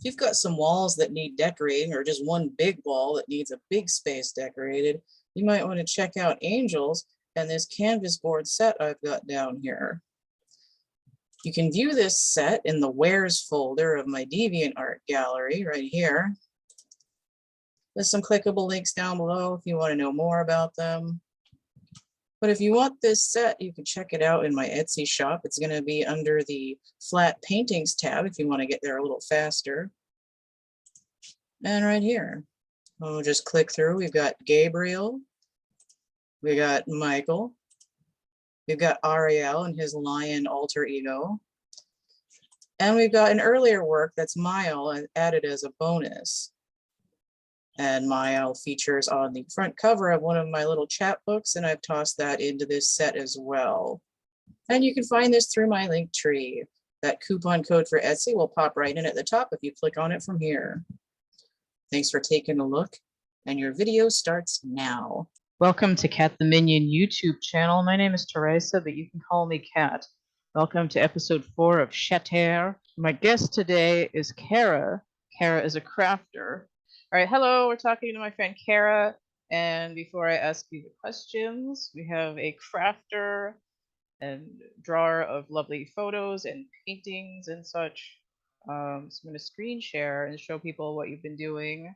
If you've got some walls that need decorating or just one big wall that needs a big space decorated, you might want to check out Angels and this canvas board set I've got down here. You can view this set in the Wares folder of my DeviantArt gallery right here. There's some clickable links down below if you want to know more about them. But if you want this set, you can check it out in my Etsy shop. It's going to be under the Flat Paintings tab if you want to get there a little faster. And right here, we'll just click through. We've got Gabriel, we got Michael, we've got Ariel and his lion alter ego, and we've got an earlier work that's Mael added as a bonus. And Mael features on the front cover of one of my little chapbooks, and I've tossed that into this set as well. And you can find this through my link tree. That coupon code for Etsy will pop right in at the top if you click on it from here. Thanks for taking a look, and your video starts now. Welcome to CATtheMinion YouTube channel. My name is Teresa, but you can call me Cat. Welcome to episode 4 of Chatter. My guest today is Kara. Kara is a crafter. All right, hello, we're talking to my friend Kara, and before I ask you the questions, we have a crafter and drawer of lovely photos and paintings and such. So I'm going to screen share and show people what you've been doing.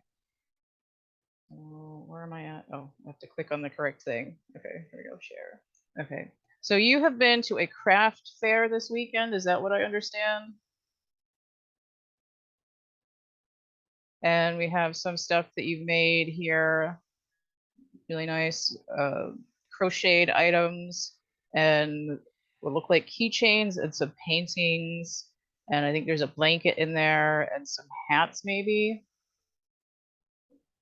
Where am I at? Oh, I have to click on the correct thing. Okay, here we go, share. Okay, so you have been to a craft fair this weekend, is that what I understand? And we have some stuff that you've made here. Really nice crocheted items and what look like keychains and some paintings. And I think there's a blanket in there and some hats maybe.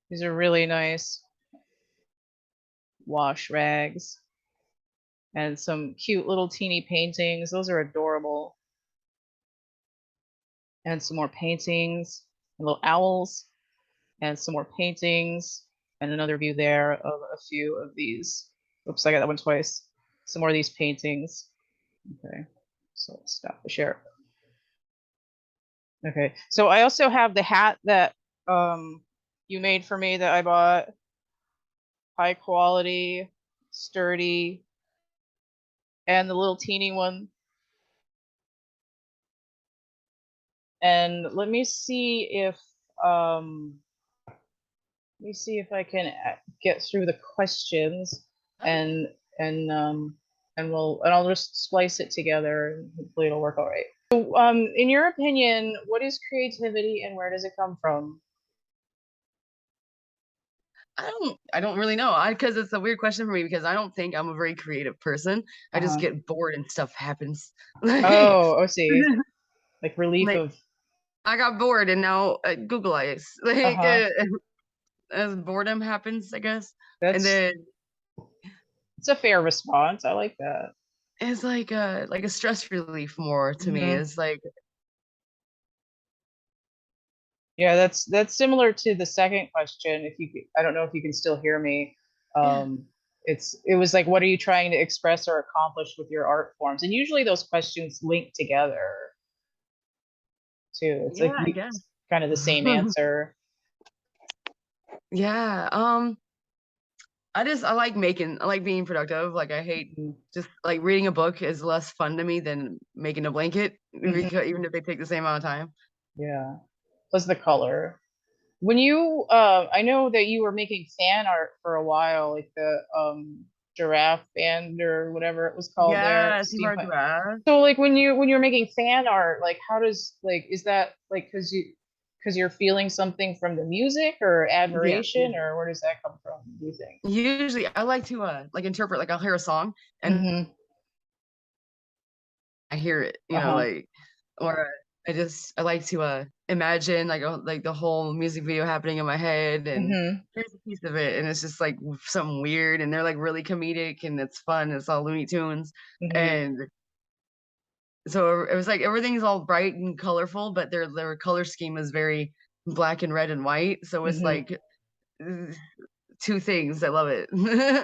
These are really nice wash rags. And some cute little teeny paintings. Those are adorable. And some more paintings, little owls, and some more paintings. And another view there of a few of these. Oops, I got that one twice. Some more of these paintings. Okay, so let's stop the share. Okay, so I also have the hat that you made for me that I bought. High quality, sturdy, and the little teeny one. And let me see if I can get through the questions, and I'll just splice it together and hopefully it'll work all right. So, in your opinion, what is creativity and where does it come from? I don't really know. Because it's a weird question for me because I don't think I'm a very creative person. I just get bored and stuff happens. Oh, see, like relief like, of. I got bored and now Google Eyes. As boredom happens, I guess. And then it's a fair response. I like that. It's like a stress relief more to me. It's like. Yeah, that's similar to the second question. If you, I don't know if you can still hear me. It was like, what are you trying to express or accomplish with your art forms? And usually those questions link together too. It's like kind of the same answer. Yeah. I like being productive. Like I hate just like reading a book is less fun to me than making a blanket, because even if they take the same amount of time. Yeah. Plus the color. When you I know that you were making fan art for a while, like the giraffe band or whatever it was called there. So like when you're making fan art, like how does, like, is that like because you're feeling something from the music or admiration, or where does that come from, do you think? Usually I like to like interpret, like I'll hear a song and I hear it, you know, like, or I like to imagine like the whole music video happening in my head, and here's a piece of it and it's just like something weird and they're like really comedic and it's fun, it's all Looney Tunes. And so it was like everything's all bright and colorful, but their color scheme is very black and red and white, so it's like two things. I love it.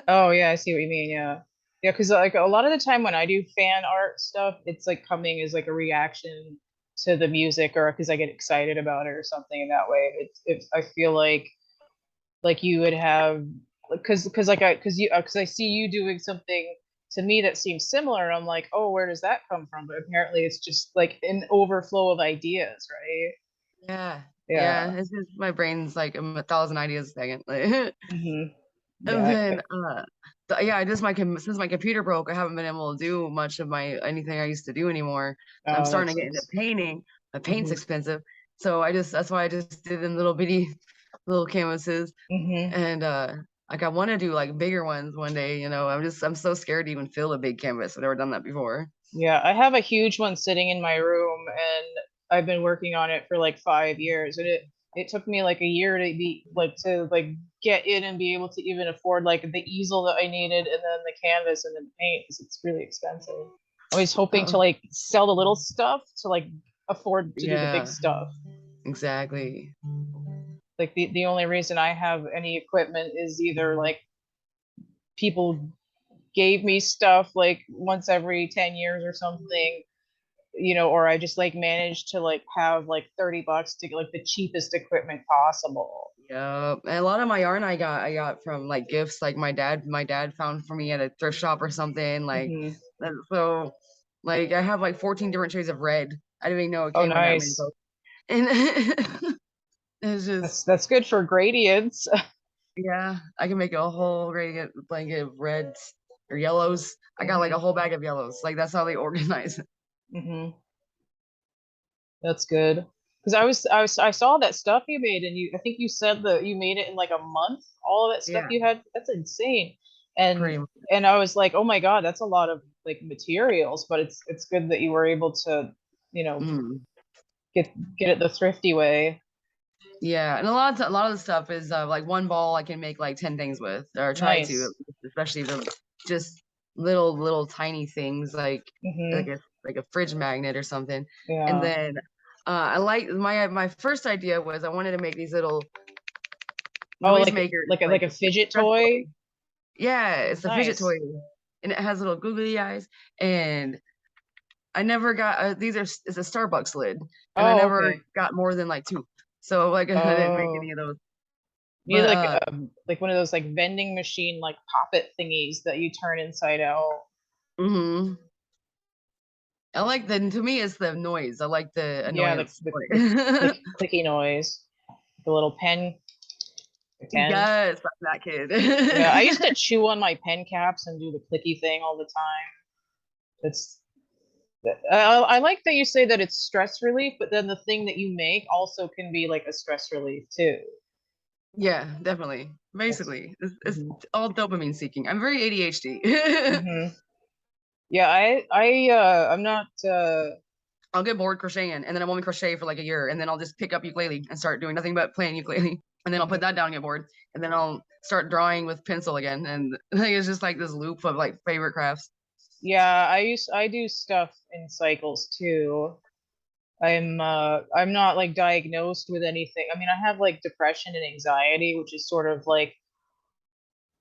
Oh yeah, I see what you mean. Yeah, because like a lot of the time when I do fan art stuff, it's like coming as like a reaction to the music, or because I get excited about it or something in that way. It's I feel like you would have, because I see you doing something to me that seems similar. I'm like, oh, where does that come from? But apparently it's just like an overflow of ideas, right? Yeah. Yeah. Yeah. It's just my brain's like 1,000 ideas a second. Like, Hmm. and Yeah. then yeah, just since my computer broke, I haven't been able to do much of anything I used to do anymore. I'm Oh, that starting to get into sucks. painting. My paint's Hmm. expensive. So that's why I just did in little bitty little canvases. Hmm. And like I want to do like bigger ones one day, I'm so scared to even fill a big canvas. I've never done that before. Yeah, I have a huge one sitting in my room, and I've been working on it for like 5 years, and it took me like a year to be like to like get in and be able to even afford like the easel that I needed, and then the canvas and then paint, 'cause it's really expensive. I was hoping to Oh, like sell the little stuff to like afford to do the big yeah, stuff. exactly. Like the only reason I have any equipment is either like people gave me stuff like once every 10 years or something, or I just like managed to like have like $30 to get like the cheapest equipment possible. Yeah, and a lot of my yarn I got from like gifts, like my dad found for me at a thrift shop or something. Like Hmm. so, like I have like 14 different shades of red. I didn't even know it Oh, came in that many nice. colors. And it's just That's good for gradients. yeah, I can make a whole gradient blanket of reds or yellows. I got like a Hmm. whole bag of yellows. Like that's how they organize it. Hmm. That's good. Because I saw that stuff you made, and I think you said that you made it in like a month. All of that stuff Yeah, you had, that's insane. And pretty much. and I was like, oh my God, that's a lot of like materials. But it's good that you were able to, you know, Mm. get get it the thrifty way. Yeah, and a lot of the stuff is like one ball I can make like 10 things with, or try to, Nice. especially the just little tiny things like Hmm. a fridge magnet or something. And Yeah. then I like my first idea was I wanted to make these little Oh, noise makers, like like a fidget stress toy. toy. Yeah, it's a fidget toy, Nice. and it has little googly eyes. And I never got it's a Starbucks lid, and I Oh, never okay. got more than like two. So like I didn't make Oh, any of those. you need But like one of those like vending machine like poppet thingies that you turn inside out. mhm. I like to me it's the noise. I like the Yeah, annoyance. the clicky noise. The little pen. Yes, I'm that kid. Yeah, I used to chew on my pen caps and do the clicky thing all the time. It's I like that you say that it's stress relief, but then the thing that you make also can be like a stress relief too. Yeah, definitely. That's Basically, it's hmm all dopamine seeking. I'm very ADHD. hmm Yeah, I'm not I'll get bored crocheting, and then I won't crochet for like a year, and then I'll just pick up ukulele and start doing nothing but playing ukulele. And then I'll put mhm. that down and get bored, and then I'll start drawing with pencil again, and like it's just like this loop of like favorite crafts. Yeah, I do stuff in cycles too. I'm not like diagnosed with anything. I mean, I have like depression and anxiety, which is sort of like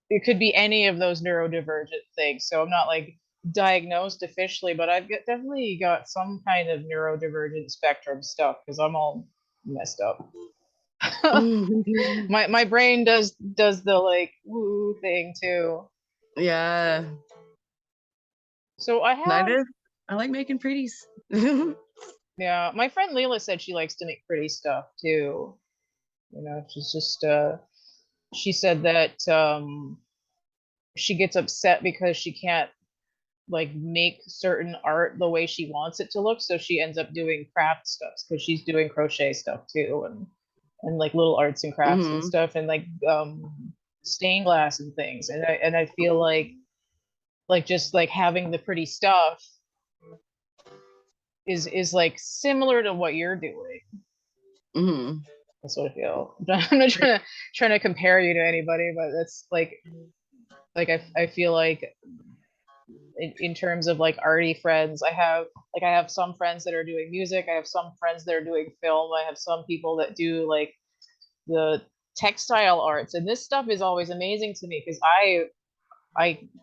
it could be any of those neurodivergent things. So I'm not like diagnosed officially, but definitely got some kind of neurodivergent spectrum stuff because I'm all messed up. My brain does the like woo thing too. Yeah, So I and I have did. I like making pretties. yeah, my friend Leila said she likes to make pretty stuff too. She's just she said that she gets upset because she can't like make certain art the way she wants it to look, so she ends up doing craft stuff because she's doing crochet stuff too, and like little arts and crafts and Hmm. stuff, and like stained glass and things, and I feel like just like having the pretty stuff is like similar to what you're doing. Hmm. That's what I feel. I'm not trying to compare you to anybody, but that's like I feel like in terms of like arty friends, I have some friends that are doing music, I have some friends that are doing film, I have some people that do like the textile arts, and this stuff is always amazing to me because I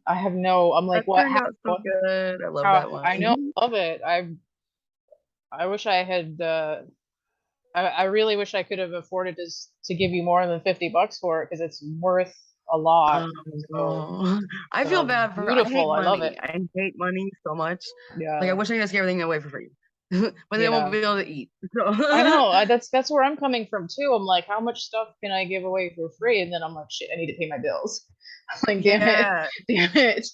have no, I'm like, That turned out so good. I love how that one. I know, love it. I wish I had. I really wish I could have afforded to give you more than $50 for it because it's worth a lot. So No. I feel bad for. I hate beautiful. I love money. it. I hate money so much. Like I Yeah. wish I could just give everything away for free, but they won't Yeah. be able to eat. I So know. That's where I'm coming from too. I'm like, how much stuff can I give away for free? And then I'm like, shit, I need to pay my bills. Like, damn it, yeah, damn it.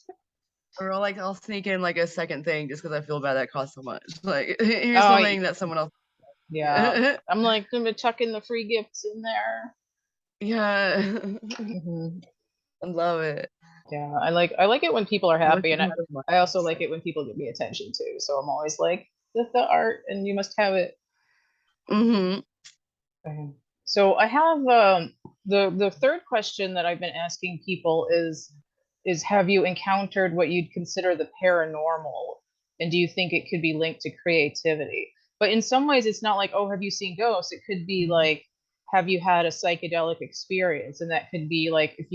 or like I'll sneak in like a second thing just because I feel bad that costs so much. Like here's Oh, something that someone else. yeah. I'm like, I'm gonna tuck in the free gifts in there. Yeah, Hmm. I love it. Yeah, I like it when people are I wish happy, and I I, had as much. I also like it when people give me attention too. So I'm always like, the art, and you must have it. Mm-hmm. Okay. So I have the third question that I've been asking people is have you encountered what you'd consider the paranormal, and do you think it could be linked to creativity? But in some ways it's not like, oh, have you seen ghosts? It could be like, have you had a psychedelic experience? And that could be like if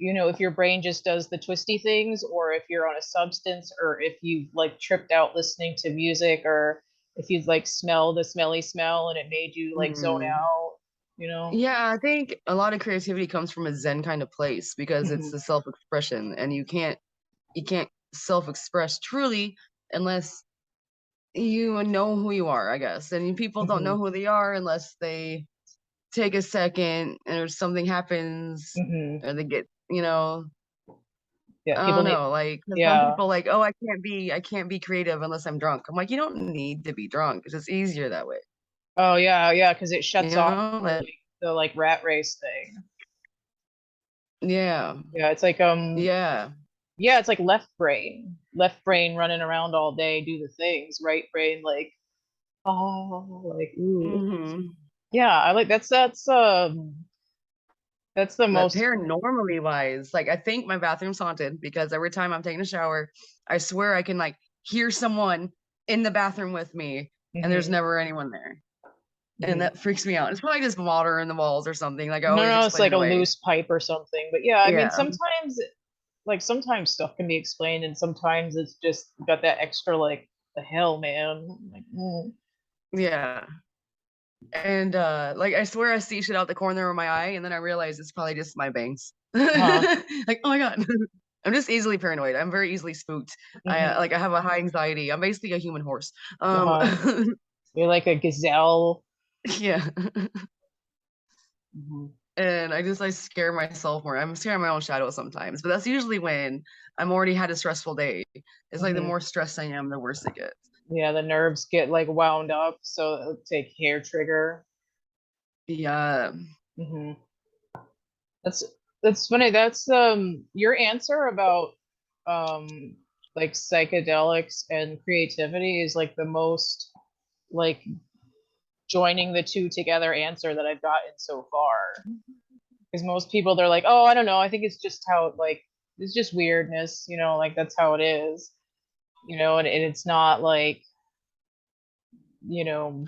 if your brain just does the twisty things, or if you're on a substance, or if you've like tripped out listening to music, or if you like smell the smelly smell and it made you like zone Mm. out, you know? Yeah, I think a lot of creativity comes from a Zen kind of place because it's Hmm. the self-expression, and you can't self-express truly unless you know who you are, I guess. And people don't Hmm. know who they are unless they take a second or something happens Hmm. or they get. Yeah, I people don't need, know, like 'cause some yeah. people like, oh, I can't be creative unless I'm drunk. I'm like, you don't need to be drunk. It's just easier that way. Oh yeah, yeah, because it shuts off Like, the like rat race thing. yeah, Yeah, it's like yeah. yeah, it's like left brain running around all day, do the things, right brain like, oh, like, ooh. Hmm. Yeah, I like that's the But most. paranormally wise, like I think my bathroom's haunted because every time I'm taking a shower, I swear I can like hear someone in the bathroom with me, and there's Hmm. never anyone there. And Hmm. that freaks me out. It's probably just water in the walls or something. Like I No, always no, it's explain like it a away. loose pipe or something. But yeah, I mean, Yeah. sometimes stuff can be explained, and sometimes it's just got that extra like, the hell, man. Like, Yeah. And like I swear I see shit out the corner of my eye, and then I realize it's probably just my bangs. huh. Like, oh my God. I'm just easily paranoid. I'm very easily spooked. Hmm. I have a high anxiety. I'm basically a human horse. Uh-huh. You're like a gazelle. Yeah. Hmm. And I scare myself more. I'm scared of my own shadow sometimes, but that's usually when I'm already had a stressful day. It's like the Hmm. more stressed I am, the worse it gets. Yeah, the nerves get like wound up, so it'll take hair trigger. Yeah. Hmm. That's that's funny. That's your answer about um like psychedelics and creativity is like the most like joining the two together answer that I've gotten so far. Because most people they're like, oh, I don't know, I think it's just how like it's just weirdness, like that's how it is, and it's not like, you know,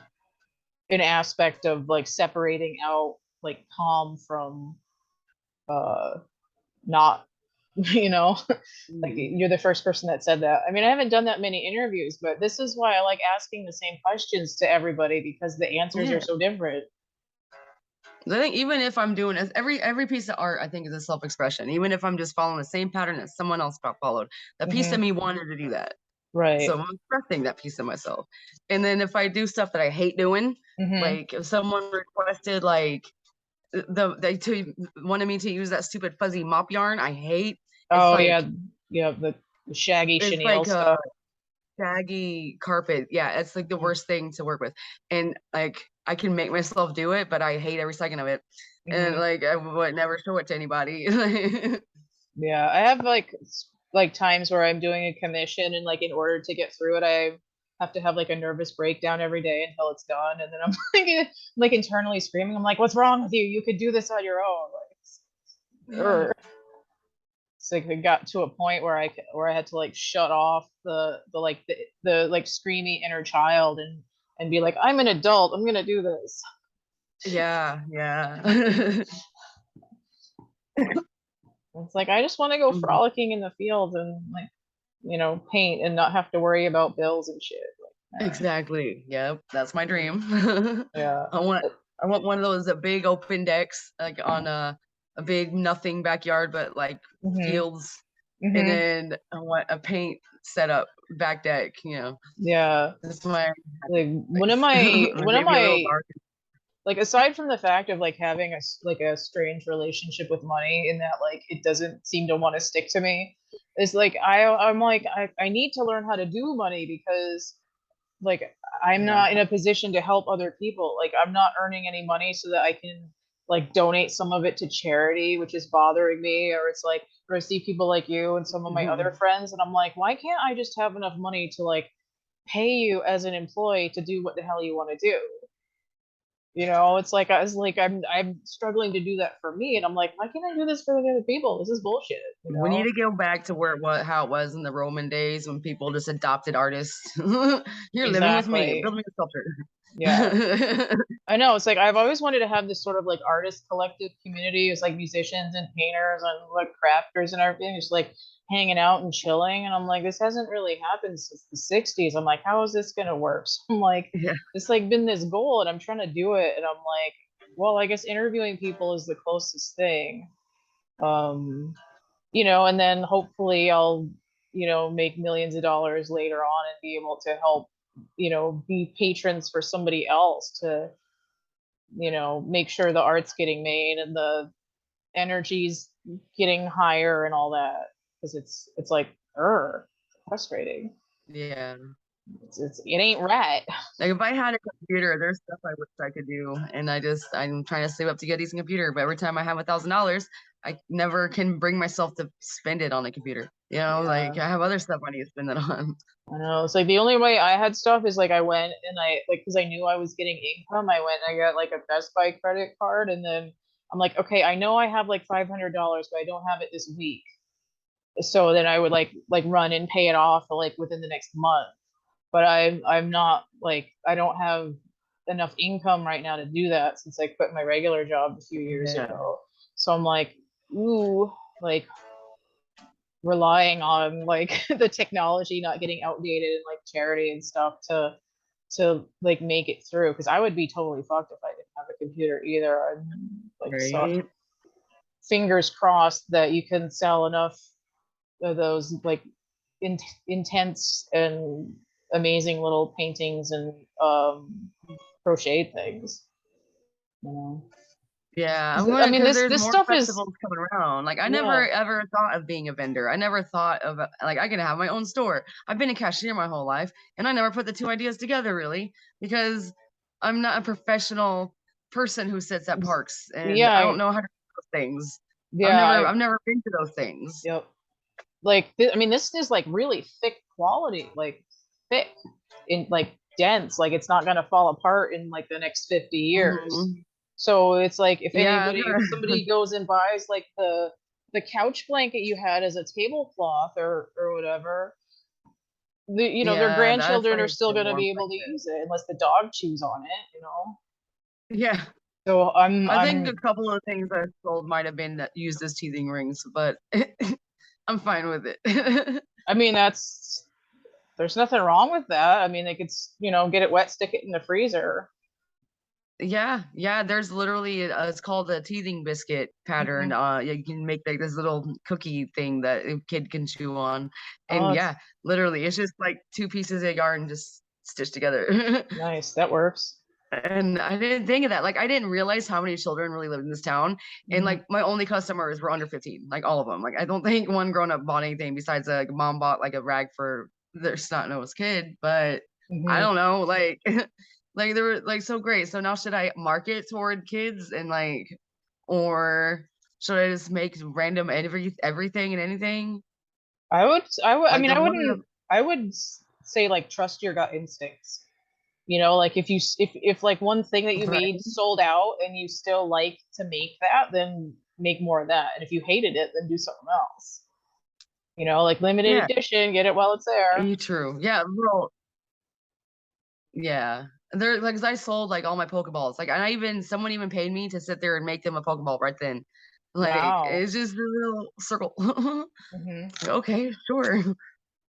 an aspect of like separating out like calm from uh not, you know, like Mm. you're the first person that said that. I mean, I haven't done that many interviews, but this is why I like asking the same questions to everybody because the answers are Yeah. so different. I think even if I'm doing every piece of art, I think is a self-expression. Even if I'm just following the same pattern that someone else followed, the piece of Hmm. me wanted to do that. So Right. I'm expressing that piece of myself. And then if I do stuff that I hate doing, Hmm. like if someone requested like they wanted me to use that stupid fuzzy mop yarn, I hate. It's Oh yeah, like yeah, the shaggy it's chenille like a stuff. shaggy carpet. Yeah, it's like the worst thing to work with. And like I can make myself do it, but I hate every second of it. And Hmm. like I would never show it to anybody. Yeah, I have like times where I'm doing a commission, and like in order to get through it, I have to have like a nervous breakdown every day until it's done, and then I'm like internally screaming. I'm like, "What's wrong with you? You could do this on your own." Like, Yeah. it's like it got to a point where I had to like shut off the like screamy inner child and be like, I'm an adult. I'm gonna do this. Yeah, yeah. It's like I just want to go Mhm. frolicking in the fields and like, paint and not have to worry about bills and shit. Exactly. Yep, that's my dream. Yeah. I want one of those big open decks, like on a big nothing backyard, but like Mhm. fields. And Mhm. then I want a paint setup back deck, Yeah. That's my Like happy place. Maybe a little dark. like aside from the fact of like having like a strange relationship with money in that like it doesn't seem to want to stick to me, it's like I'm like I need to learn how to do money because like I'm Yeah. not in a position to help other people. Like I'm not earning any money so that I can like donate some of it to charity, which is bothering me. Or it's like, or I see people like you and some of my other Mhm. friends, and I'm like, why can't I just have enough money to like pay you as an employee to do what the hell you want to do? It's like I was like I'm struggling to do that for me, and I'm like, why can't I do this for the other people? This is bullshit, you We need know? to go back to how it was in the Roman days when people just adopted artists. You're living with me. Exactly. Build me a Yeah. sculpture. I know. It's like I've always wanted to have this sort of like artist collective community. It's like musicians and painters and like crafters and everything, just like hanging out and chilling. And I'm like, this hasn't really happened since the 60s. I'm like, how is this gonna work? So I'm like, Yeah. it's like been this goal and I'm trying to do it. And I'm like, well, I guess interviewing people is the closest thing. Um, and then hopefully I'll, make millions of dollars later on and be able to help, be patrons for somebody else to make sure the art's getting made and the energy's getting higher and all that. Because it's like, frustrating. Yeah. It ain't right. Like if I had a computer, there's stuff I wish I could do, and I'm trying to save up to get a decent computer. But every time I have $1,000, I never can bring myself to spend it on a computer. Like Yeah, I have other stuff I need to spend it on. I know. It's like the only way I had stuff is like I went and I like because I knew I was getting income. I went and I got like a Best Buy credit card, and then I'm like, okay, I know I have like $500, but I don't have it this week. So then I would like run and pay it off like within the next month. But I'm not like I don't have enough income right now to do that since I quit my regular job a few years Yeah. ago. So I'm like, ooh, like relying on like the technology not getting outdated and like charity and stuff to like make it through because I would be totally fucked if I didn't have a computer either. I'm like so Right. fingers crossed that you can sell enough of those like intense and amazing little paintings and crochet things, you know. Yeah, 'Cause, I'm I gonna mean, because this there's this more stuff is festivals coming around. Like I yeah. never ever thought of being a vendor. I never thought of like I can have my own store. I've been a cashier my whole life, and I never put the two ideas together really because I'm not a professional person who sits at parks, and I Yeah, don't know how to do those things. yeah, I've never been to those things. yep. I mean, this is like really thick quality, like thick in like dense, like it's not gonna fall apart in like the next 50 years. Mhm. So it's like Yeah, if somebody goes and buys like the couch blanket you had as a tablecloth or whatever, their yeah, that's grandchildren are like still the gonna warm be able to blanket. use it unless the dog chews on it. Yeah, So I think a couple of things I sold might have been used as teething rings, but I'm fine with it. I mean there's nothing wrong with that. I mean they could get it wet, stick it in the freezer. Yeah, there's literally it's called a teething biscuit pattern. Mhm. Yeah, you can make like this little cookie thing that a kid can chew on. Oh, And it's yeah, literally it's just like two pieces of yarn just stitched together. nice. That works. And I didn't think of that. Like I didn't realize how many children really lived in this town. And Mhm. like my only customers were under 15, like all of them. Like I don't think one grown up bought anything besides like mom bought like a rag for their snot-nosed kid, but I Mhm. don't know, like like they were like so great. So now should I market toward kids and like or should I just make random everything and anything? I Like mean the one I would say like trust your gut instincts. Like if like one thing that you right? made sold out and you still like to make that, then make more of that. And if you hated it, then do something else. Like limited Yeah, edition, get it while it's there. true. Yeah, little yeah. They're like 'cause I sold like all my Pokeballs. Like and someone even paid me to sit there and make them a Pokeball right then. Like Wow. it's just a little circle. Hmm. Okay, sure.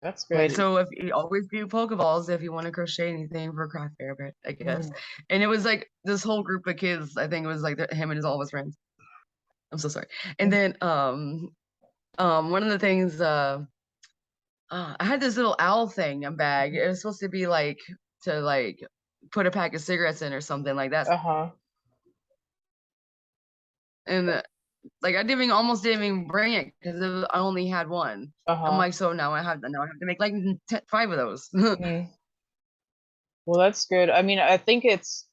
That's But good. so if you always do Pokeballs if you want to crochet anything for craft fair, but I guess. And it was like this whole group of kids. I think it was like him and all of his friends. I'm so sorry. And then one of the things I had this little owl thing in bag. It was supposed to be like to like put a pack of cigarettes in or something like that. And like I almost didn't even bring it because I only had one. I'm like, so now I have to make like 5 of those. Well, that's good. I mean, I think it's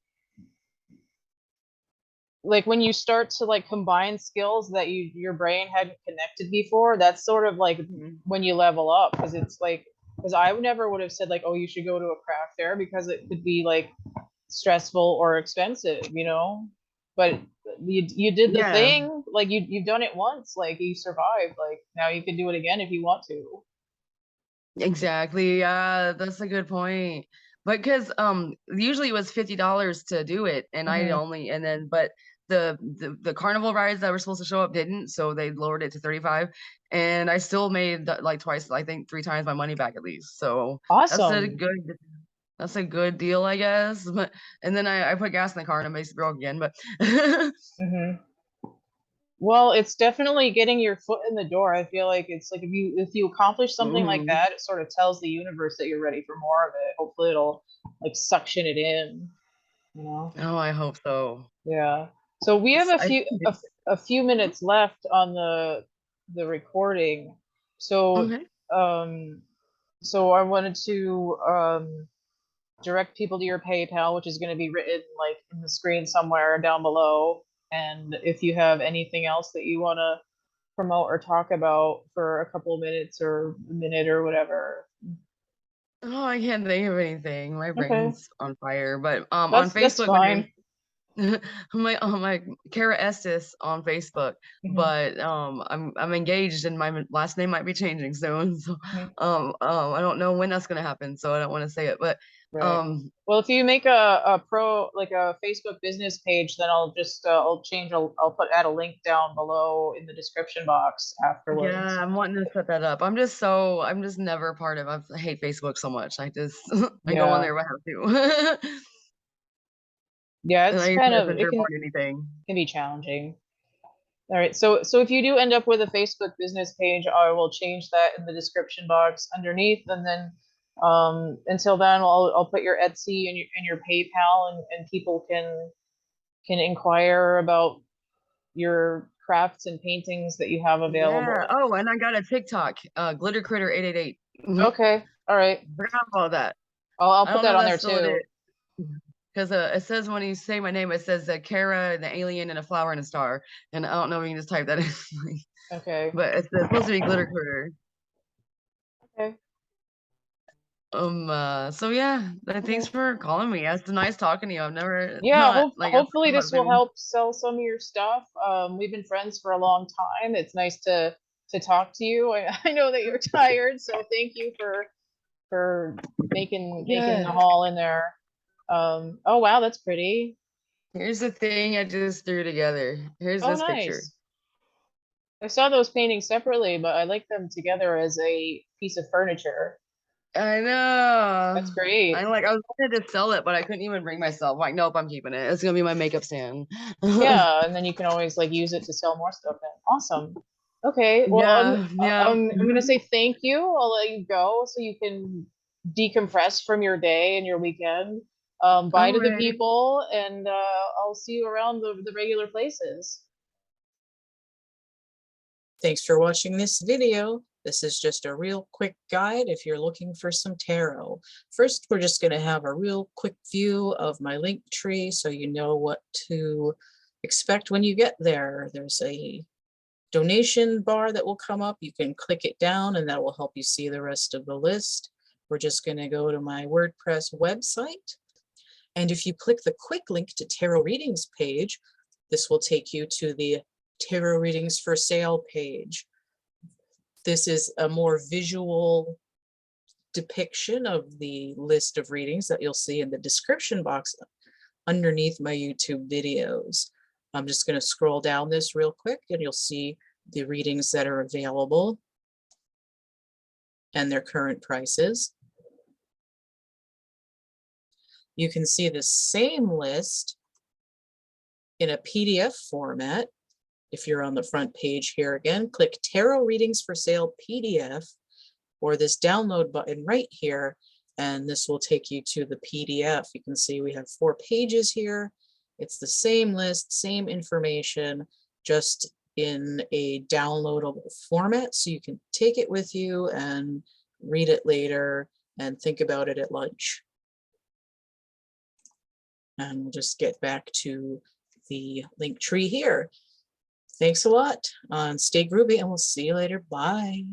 like when you start to like combine skills that your brain hadn't connected before, that's sort of like when you level up, because it's like, because I never would have said like, oh, you should go to a craft fair because it could be like stressful or expensive, you know. But you did the thing, like you've done it once, like you survived, like now you can do it again if you want to. Exactly. That's a good point. But because usually it was $50 to do it, and I only but the carnival rides that were supposed to show up didn't, so they lowered it to 35, and I still made like twice, I think 3 times my money back at least. So Awesome. that's a good deal, I guess. But and then I put gas in the car and it basically broke again. But Well, it's definitely getting your foot in the door. I feel like it's like if you accomplish something like that, it sort of tells the universe that you're ready for more of it. Hopefully it'll like suction it in, you know. Oh, I hope so. Yeah. So we have a few minutes left on the recording. So so I wanted to direct people to your PayPal, which is going to be written like in the screen somewhere down below. And if you have anything else that you want to promote or talk about for a couple of minutes or a minute or whatever. Oh, I can't think of anything. My brain's on fire. But on That's Facebook, fine. my Kara Estes on Facebook, but I'm engaged and my last name might be changing soon. So I don't know when that's gonna happen, so I don't want to say it. But well, if you make a Facebook business page, then I'll just I'll add a link down below in the description box afterwards. Yeah, I'm wanting to set that up. I'm just never part of I hate Facebook so much. I just I go on there if I have to. Yeah, And it's I used kind of Messenger more than anything. Can be challenging. All right, so if you do end up with a Facebook business page, I will change that in the description box underneath, and then until then, I'll put your Etsy and your PayPal, and people can inquire about your crafts and paintings that you have available. Yeah. Oh, and I got a TikTok, Glitter Critter 888. Okay. All right. Forgot about that. I'll put that on there too. Because it says when you say my name, it says Kara, the alien, and a flower and a star. And I don't know if you can just type that in. Okay. But it's supposed to be Glitter Critter. Okay. So yeah, thanks for calling me. It's nice talking to you. I've never hopefully this will help sell some of your stuff. We've been friends for a long time. It's nice to talk to you. I know that you're tired, so thank you for making the haul in there. Oh wow, that's pretty. Here's the thing I just threw together. Here's this picture. I saw those paintings separately, but I like them together as a piece of furniture. I know. That's great. I was wanted to sell it, but I couldn't even bring myself. Like, nope, I'm keeping it. It's gonna be my makeup stand. Yeah, and then you can always like use it to sell more stuff in. Awesome. Okay, well, I'm gonna say thank you. I'll let you go so you can decompress from your day and your weekend. Bye to the people, and I'll see you around the regular places. Thanks for watching this video. This is just a real quick guide if you're looking for some tarot. First, we're just going to have a real quick view of my link tree so you know what to expect when you get there. There's a donation bar that will come up. You can click it down and that will help you see the rest of the list. We're just going to go to my WordPress website. And if you click the quick link to tarot readings page, this will take you to the tarot readings for sale page. This is a more visual depiction of the list of readings that you'll see in the description box underneath my YouTube videos. I'm just going to scroll down this real quick and you'll see the readings that are available. and their current prices. You can see the same list in a PDF format. If you're on the front page here again, click Tarot Readings for Sale PDF or this download button right here, and this will take you to the PDF. You can see we have 4 pages here. It's the same list, same information, just in a downloadable format, so you can take it with you and read it later and think about it at lunch. And we'll just get back to the link tree here. Thanks a lot, and stay groovy, and we'll see you later. Bye.